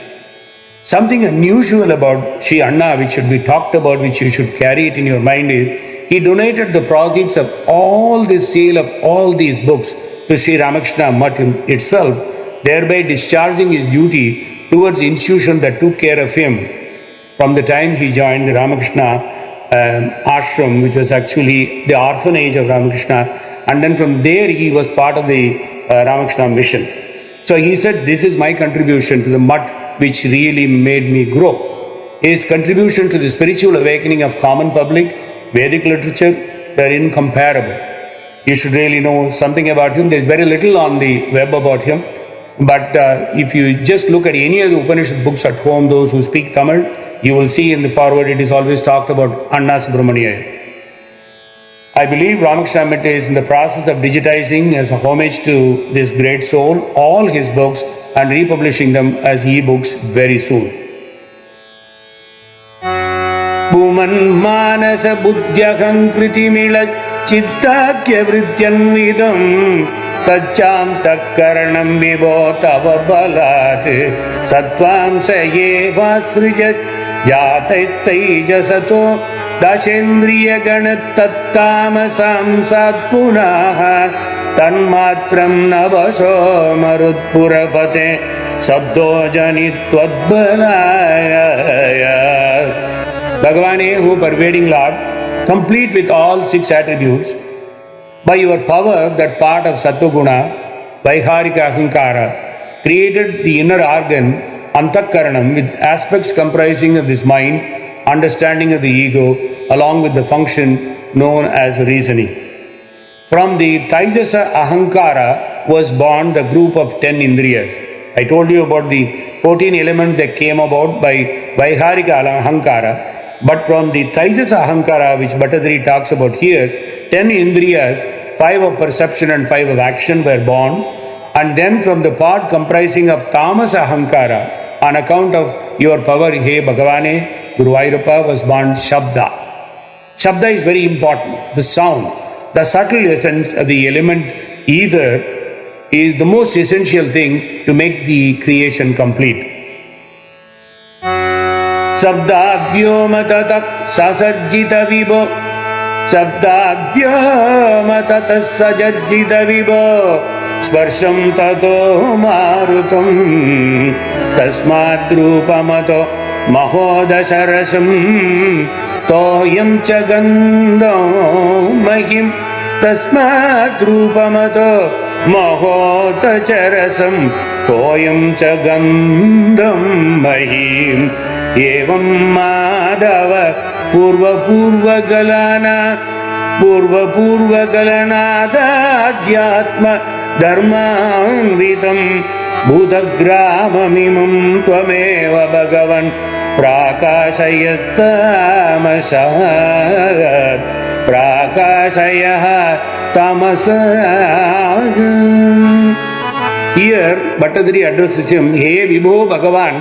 Something unusual about Sri Anna, which should be talked about, which you should carry it in your mind, is he donated the proceeds of all the sale of all these books to Sri Ramakrishna Mutt itself, thereby discharging his duty towards the institution that took care of him from the time he joined the Ramakrishna ashram, which was actually the orphanage of Ramakrishna, and then from there he was part of the Ramakrishna Mission. So he said, this is my contribution to the mutt which really made me grow. His contribution to the spiritual awakening of common public, Vedic literature, they're incomparable. You should really know something about him. There's very little on the web about him. But if you just look at any of the Upanishad books at home, those who speak Tamil, you will see in the forward it is always talked about Anna Subramaniya. I believe Ramakrishna Metta is in the process of digitizing as a homage to this great soul all his books and republishing them as e-books very soon. Bhuman manasa buddhyaham kritimila chittakya vrityanvidam tacchantakaranam vibhotava balat sattvam sayeva srijat jataistaijasato dashendriya ganatattamasam satpunaha tanmatram navaso marutpurapate sabdojanittvadbalaya. Bhagavane, who pervading Lord, complete with all 6 attributes, by your power that part of Sattva-guna, Vaiharika Ahankara, created the inner organ, Antakaranam, with aspects comprising of this mind, understanding of the ego, along with the function known as reasoning. From the Taijasa Ahankara was born the group of 10 Indriyas. I told you about the 14 elements that came about by Vaiharika Ahankara, but from the Taijasa Ahankara, which Bhattadri talks about here, 10 Indriyas, 5 of perception and 5 of action were born, and then from the part comprising of Tamasa Ahankara, on account of your power, He Bhagavane, Thiruvaiyaru was born Shabda. Shabda is very important, the sound. The subtle essence of the element ether is the most essential thing to make the creation complete. Sabdadvyomatatak sasarjita vibo Sabdadvyomatatak sajajjita vibo Sparsham tato marutam Tasmadrupamato mahodasharasam Toyam chagandam mahim Tasmadrupamato mahodasharasam Toyam chagandam mahim Evam madava purva galana adhyatma dharmanvitam bhutagramamimam tvameva bhagavan prakashayat tamasah. Here Bhattadri addresses him, Hey Vibho Bhagavan.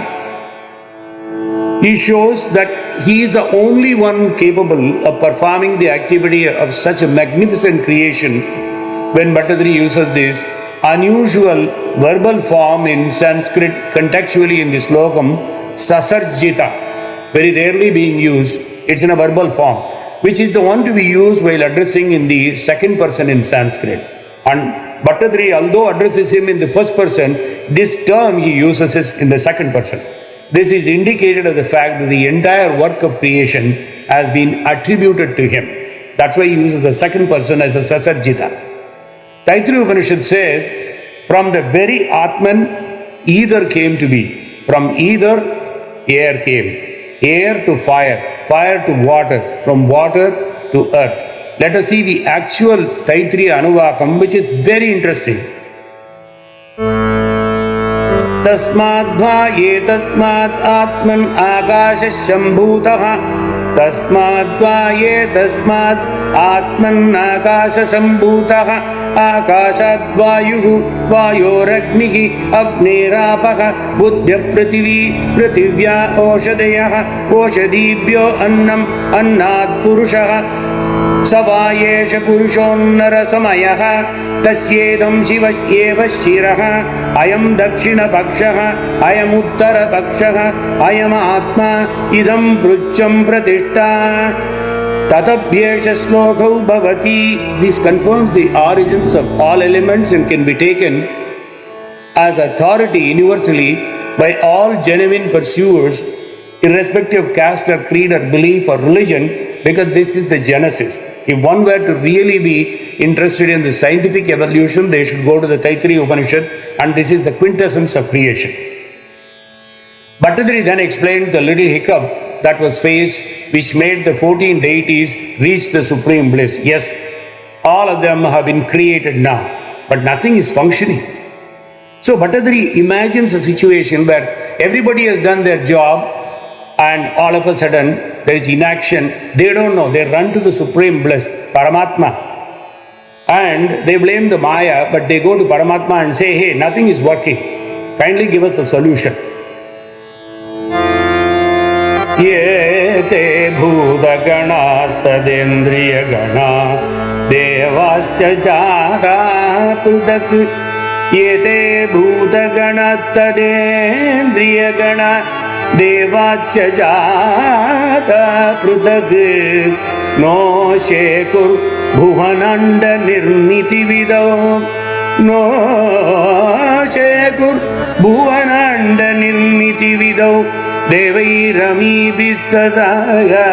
He shows that he is the only one capable of performing the activity of such a magnificent creation. When Bhattadri uses this unusual verbal form in Sanskrit contextually in the slokam, sasarjita, very rarely being used, it's in a verbal form, which is the one to be used while addressing in the second person in Sanskrit. And Bhattadri, although addresses him in the first person, this term he uses is in the second person. This is indicated of the fact that the entire work of creation has been attributed to him. That's why he uses the second person as a sasarjita. Taittiriya Upanishad says, from the very Atman, ether came to be. From ether, air came. Air to fire, fire to water, from water to earth. Let us see the actual Taittiriya Anuvakam, which is very interesting. Tasmadva tasmad atman akashashambhutaha Tasmadva tasmad atman akashashambhutaha Akashadvayuhu vayoragnihi agnirapaha Budhya prativya oshadayaha Oshadibhyo annam annad purushaha Savayesha purushonnara samayaha Tasyedam shivasyeva shiraha Ayam dakshina pakshaha Ayam uttara pakshaha Ayam atma idam prucham pratishta Tatabhyesha slokau bhavati. This confirms the origins of all elements and can be taken as authority universally by all genuine pursuers, irrespective of caste or creed or belief or religion, because this is the genesis. If one were to really be interested in the scientific evolution, they should go to the Taittiriya Upanishad, and this is the quintessence of creation. Bhattadri then explained the little hiccup that was faced, which made the 14 deities reach the supreme bliss. Yes, all of them have been created now, but nothing is functioning. So Bhattadri imagines a situation where everybody has done their job and all of a sudden there is inaction. They don't know, they run to the supreme bliss, Paramatma, and they blame the Maya, but they go to Paramatma and say, hey, nothing is working, kindly give us the solution. Yete bhuta gana tadendriya gana devascha jata prudak Yete bhuta gana tadendriya gana devascha jata prudak No shekur bhuvananda nirmiti vidau No shekur bhuvananda nirmiti vidau Devairami bistadaya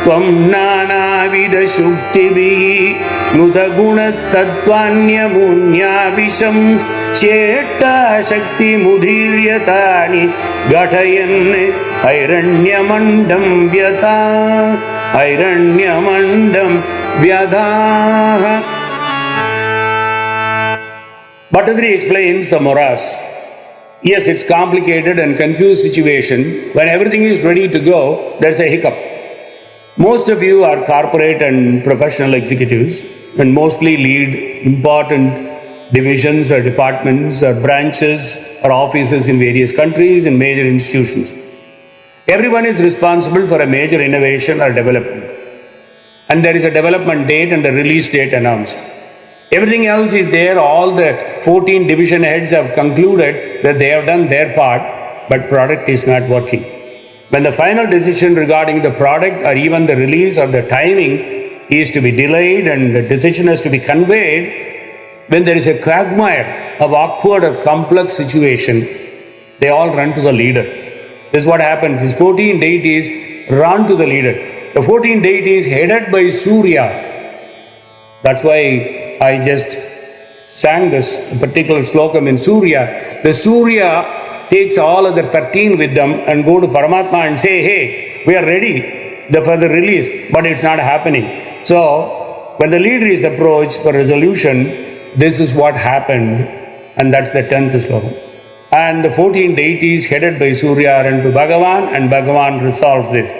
Tvam nana vida shuktibi Nudaguna tatvanya munya visham Sheta shakti mudhiryatani Gatayan Airanyamandam vyata Airanyamandam vyadha. Bhattadri explains the morass. Yes, it's complicated and confused situation. When everything is ready to go, there's a hiccup. Most of you are corporate and professional executives and mostly lead important divisions or departments or branches or offices in various countries and major institutions. Everyone is responsible for a major innovation or development. And there is a development date and a release date announced. Everything else is there. All the 14 division heads have concluded that they have done their part, but product is not working. When the final decision regarding the product or even the release or the timing is to be delayed and the decision has to be conveyed, when there is a quagmire of awkward or complex situation, they all run to the leader. This is what happens. These 14 deities run to the leader. The 14 deities headed by Surya. That's why I just sang this particular slokam in Surya. The Surya takes all other 13 with them and go to Paramatma and say, hey, we are ready for the release, but it's not happening. So, when the leader is approached for resolution, this is what happened, and that's the 10th slokam. And the 14 deities headed by Surya are into Bhagavan, and Bhagavan resolves this.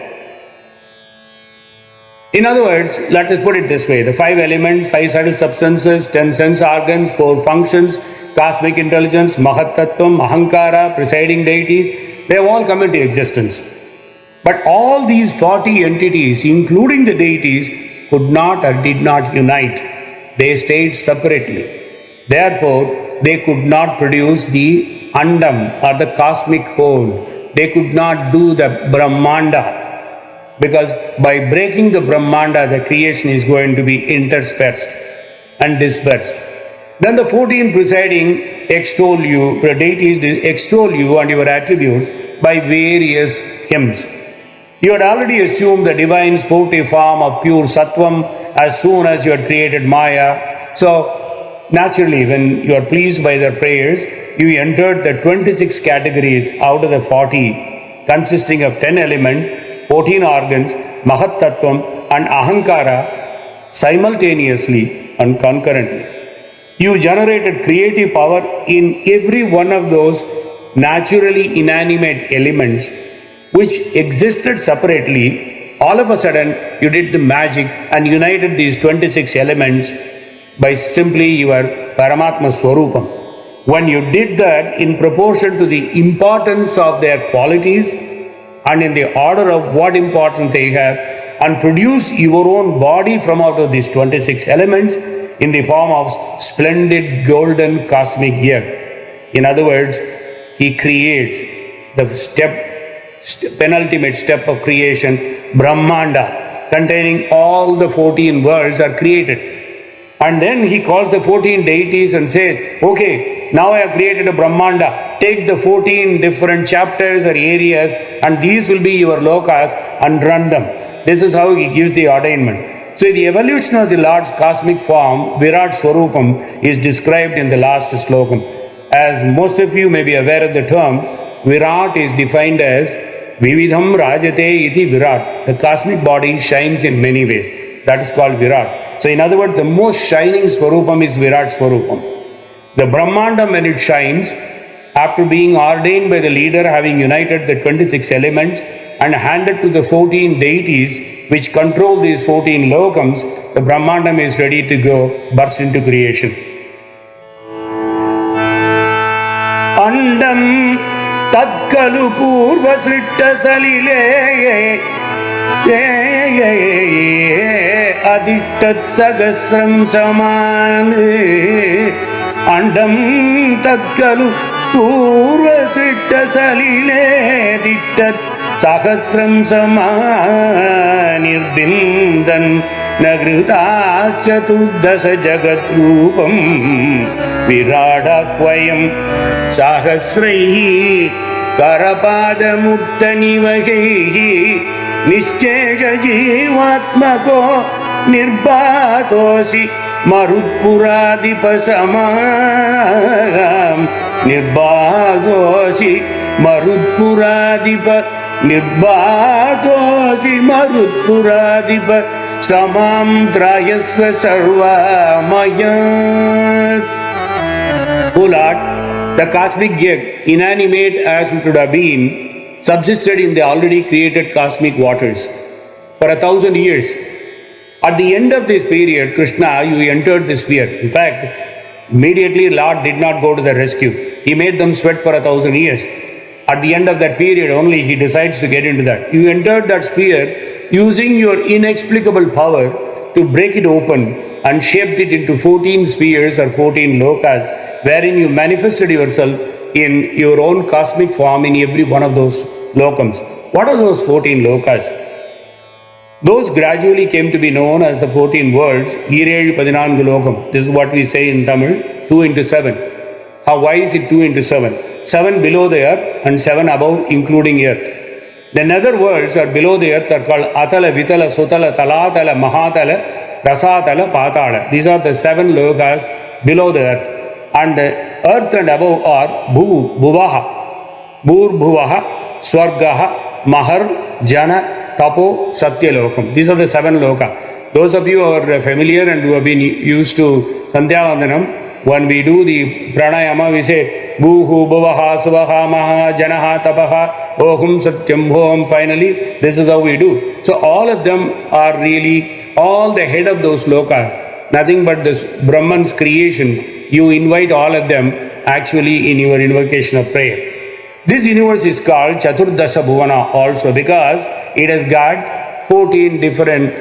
In other words, let us put it this way: the 5 elements, 5 subtle substances, 10 sense organs, 4 functions, cosmic intelligence, Mahat Tattvam, Ahankara, presiding deities, they have all come into existence. But all these 40 entities, including the deities, could not or did not unite. They stayed separately. Therefore, they could not produce the Andam or the cosmic whole. They could not do the Brahmanda, because by breaking the Brahmanda, the creation is going to be interspersed and dispersed. Then the 14 presiding extol you, the deities extol you and your attributes by various hymns. You had already assumed the divine sportive form of pure Sattvam as soon as you had created Maya. So, naturally, when you are pleased by their prayers, you entered the 26 categories out of the 40, consisting of 10 elements, 14 organs, Mahat Tattvam and Ahankara simultaneously and concurrently. You generated creative power in every one of those naturally inanimate elements which existed separately. All of a sudden, you did the magic and united these 26 elements by simply your Paramatma Swarupam. When you did that in proportion to the importance of their qualities and in the order of what importance they have, and produce your own body from out of these 26 elements in the form of splendid golden cosmic yag. In other words, he creates the penultimate step of creation, Brahmanda, containing all the 14 worlds are created. And then he calls the 14 deities and says, okay, now I have created a Brahmanda. Take the 14 different chapters or areas and these will be your lokas and run them. This is how he gives the ordainment. So the evolution of the Lord's cosmic form, VIRÁT Swarupam, is described in the last slokam. As most of you may be aware of the term, VIRÁT is defined as Vividham Rajate iti VIRÁT. The cosmic body shines in many ways. That is called VIRÁT. So in other words, the most shining Swarupam is VIRÁT Swarupam. The Brahmanda, when it shines, after being ordained by the leader, having united the 26 elements and handed to the 14 deities which control these 14 lokams, the Brahmandam is ready to go, burst into creation. Andam Tatkalu Purva Sritta Salile Adittat Sagasram Saman Andam Tatkalu Purva Sritta Salile Adittat Sahasram Saman Nirbindan Nagrita Chaturdasa Jagat Rupam Virādakwayam Sahasraihi Karapada Murtani Vagehi Nishchesha Jivatmako Nirbhatosi Marutpuradipa Samam Nirbhatosi Marutpuradipa Nirbhatosi Marutpuradipa Samam Trayasva Sarva Mayat. O Lord, the cosmic yag, inanimate as it would have been, subsisted in the already created cosmic waters for 1,000 years. At the end of this period, Krishna, you entered the sphere. In fact, immediately Lord did not go to the rescue. He made them sweat for 1,000 years. At the end of that period only he decides to get into that. You entered that sphere using your inexplicable power to break it open and shaped it into 14 spheres or 14 lokas, wherein you manifested yourself in your own cosmic form in every one of those lokams. What are those 14 lokas? Those gradually came to be known as the 14 worlds. Irelu Padinangu Lokam. This is what we say in Tamil, 2 into 7. Why is it 2 into 7? 7 below the earth and 7 above, including earth. The nether worlds are below the earth are called Atala, Vitala, Sutala, Talatala, Mahatala, Rasatala, Patala. These are the 7 lokas below the earth. And the earth and above are Bhuvaha, Bhur Bhuvaha, Swargaha, Mahar, Jana, Tapo, Satya Lokam. These are the 7 loka. Those of you who are familiar and who have been used to Sandhya Vandanam, when we do the pranayama, we say Bhuhu, Bhuvaha, Suvaha, Maha, Janaha, Tapaha, Ohum, Satyam, Hom. Finally, this is how we do. So all of them are really all the head of those lokas. Nothing but this Brahman's creations. You invite all of them actually in your invocation of prayer. This universe is called Chaturdasha Bhuvana also because it has got 14 different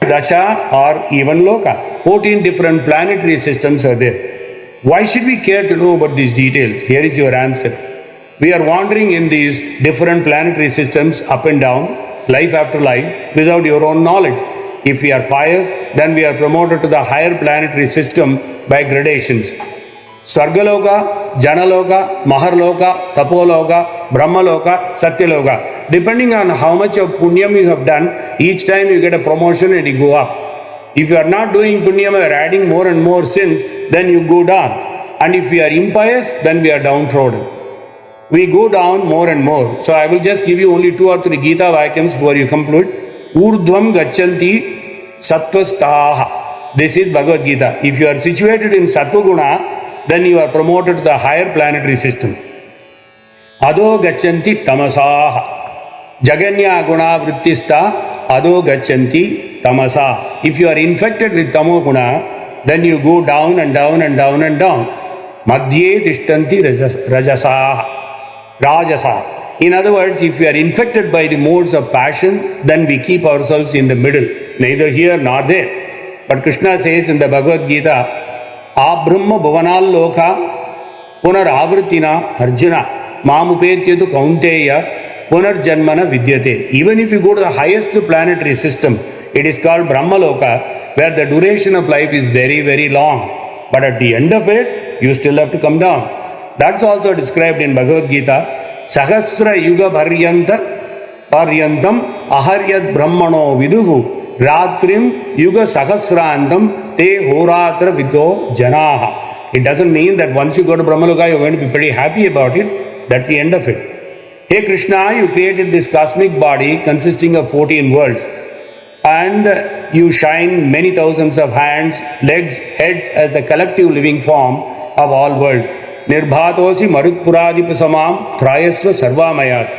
dasha or even loka. 14 different planetary systems are there. Why should we care to know about these details? Here is your answer. We are wandering in these different planetary systems up and down, life after life, without your own knowledge. If we are pious, then we are promoted to the higher planetary system by gradations. Swargaloka, Janaloka, Maharloka, Tapoloka, Brahmaloka, Satyaloka. Depending on how much of punyam you have done, each time you get a promotion and you go up. If you are not doing punyam, you are adding more and more sins, then you go down. And if we are impious, then we are downtrodden. We go down more and more. So I will just give you only 2 or 3 Gita vakyams before you conclude. Urdhvam gachanti sattvastaha. This is Bhagavad Gita. If you are situated in Sattva-guna, then you are promoted to the higher planetary system. Ado gachanti tamasaha. Jaganya guna vrittista ado gachanti tamasa. If you are infected with tamo guna, then you go down and down and down and down. Madhye tishtanti rajasaha. In other words, if we are infected by the modes of passion, then we keep ourselves in the middle, neither here nor there. But Krishna says in the Bhagavad Gita, Abrahma Bhuvanal Loka Punar Avritina Arjuna Mamupetyetu Kaunteya Punar Janmana Vidyate. Even if you go to the highest planetary system, it is called Brahma Loka, where the duration of life is very, very long. But at the end of it, you still have to come down. That's also described in Bhagavad Gita. Sahasra Yuga Bharyantam Aharyad Brahmano Viduhu Ratrim Yuga Sahasrantam Te Horatra Vidho Janaha. It doesn't mean that once you go to Brahmaloka, you're going to be pretty happy about it. That's the end of it. Hey Krishna, you created this cosmic body consisting of 14 worlds. And you shine many thousands of hands, legs, heads as the collective living form of all worlds. Nirbhatosi Marutpuradipasamam Trayasva Sarvamayat.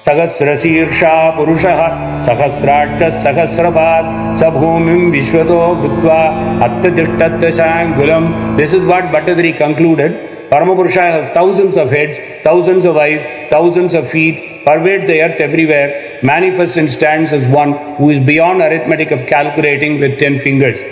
Sahasrasirsha Purusha Sahasrachas Sahasrabhat Sabhumim Vishwato Bhutva Attadishtatashangulam. This is what Bhattadri concluded. Paramapurusha has thousands of heads, thousands of eyes, thousands of feet, pervades the earth everywhere, manifests and stands as one who is beyond arithmetic of calculating with 10 fingers.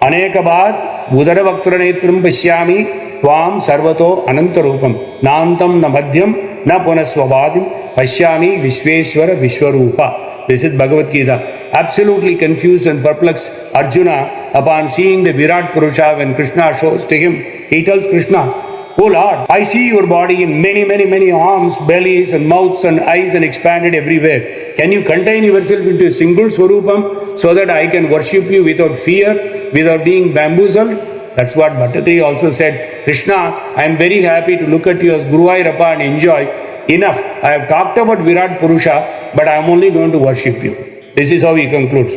Anekabad Udaravaktaranetram Pashyami Tvam Sarvato Anantarupam Nantam Namadhyam Na Punaswavadim Pashyami Vishveshwara Vishwarupa. This is Bhagavad Gita. Absolutely confused and perplexed Arjuna, upon seeing the VIRāt Purusha, when Krishna shows to him, he tells Krishna, Oh Lord, I see your body in many arms, bellies and mouths and eyes and expanded everywhere. Can you contain yourself into a single Swarupam so that I can worship you without fear, without being bamboozled? That's what Bhattatri also said. Krishna, I am very happy to look at you as Guruvayurappa and enjoy. Enough. I have talked about VIRāt Purusha, but I am only going to worship you. This is how he concludes.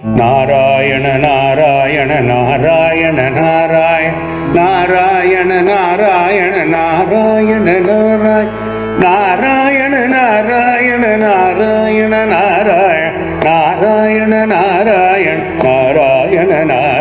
Narayana, Narayana, Narayana, Narayana, Narayana, Narayana, Narayana, Narayana, Narayana, Narayana, Narayana, Narayana, Narayana, Narayana, Narayana, Narayana.